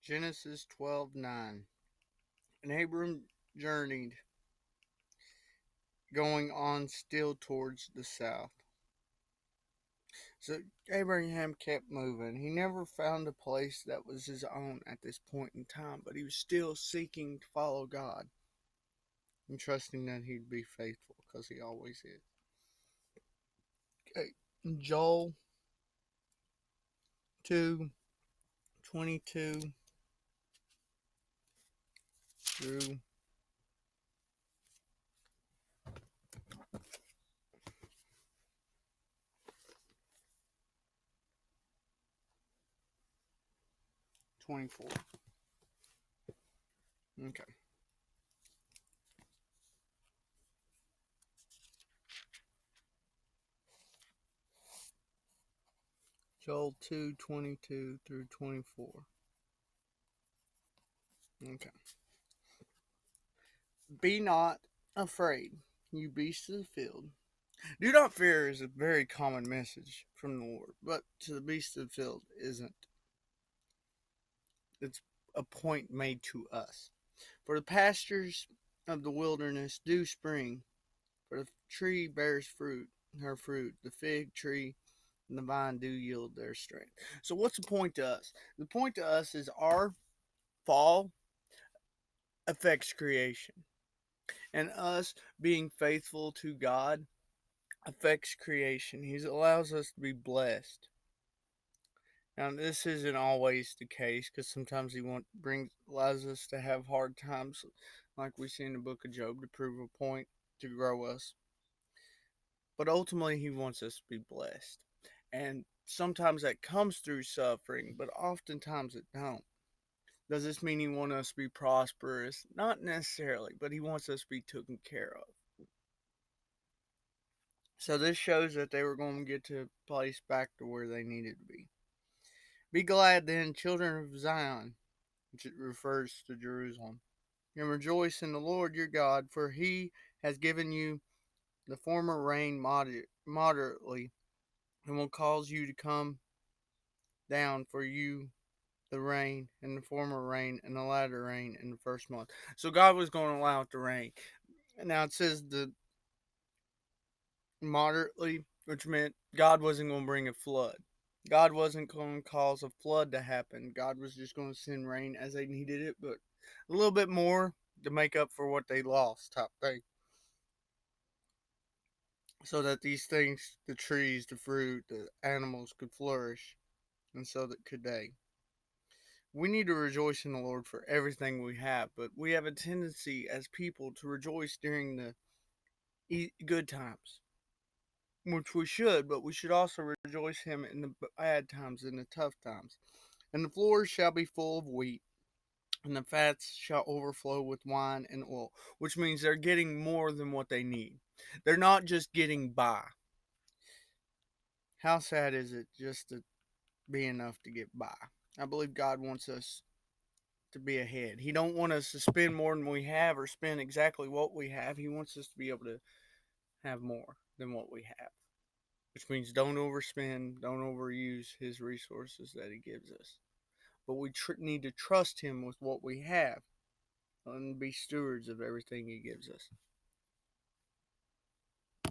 Genesis 12:9. And Abram journeyed, going on still towards the south. So Abraham kept moving. He never found a place that was his own at this point in time, but he was still seeking to follow God and trusting that he'd be faithful because he always is. Okay. Joel 2:22 through 24. Okay. Joel 2:22 through 24. Okay. Be not afraid, you beasts of the field. Do not fear is a very common message from the Lord, but to the beasts of the field isn't. It's a point made to us. For the pastures of the wilderness do spring, for the tree bears her fruit, the fig tree and the vine do yield their strength. So what's the point to us? The point to us is our fall affects creation. And us being faithful to God affects creation. He allows us to be blessed. Now, this isn't always the case because sometimes He allows us to have hard times, like we see in the book of Job, to prove a point to grow us. But ultimately, He wants us to be blessed, and sometimes that comes through suffering, but oftentimes it don't. Does this mean He wants us to be prosperous? Not necessarily, but He wants us to be taken care of. So this shows that they were going to get to a place back to where they needed to be. Be glad then, children of Zion, which it refers to Jerusalem, and rejoice in the Lord your God, for he has given you the former rain moderately, and will cause you to come down for you the rain and the former rain and the latter rain in the first month. So God was going to allow it to rain. Now it says the moderately, which meant God wasn't going to bring a flood. God wasn't going to cause a flood to happen. God was just going to send rain as they needed it, but a little bit more to make up for what they lost, type thing. So that these things, the trees, the fruit, the animals could flourish, and so that could they. We need to rejoice in the Lord for everything we have, but we have a tendency as people to rejoice during the good times, which we should, but we should also rejoice Him in the bad times, in the tough times. And the floors shall be full of wheat, and the fats shall overflow with wine and oil, which means they're getting more than what they need. They're not just getting by. How sad is it just to be enough to get by? I believe God wants us to be ahead. He don't want us to spend more than we have or spend exactly what we have. He wants us to be able to have more than what we have, which means don't overspend, don't overuse His resources that He gives us. But we need to trust Him with what we have and be stewards of everything He gives us.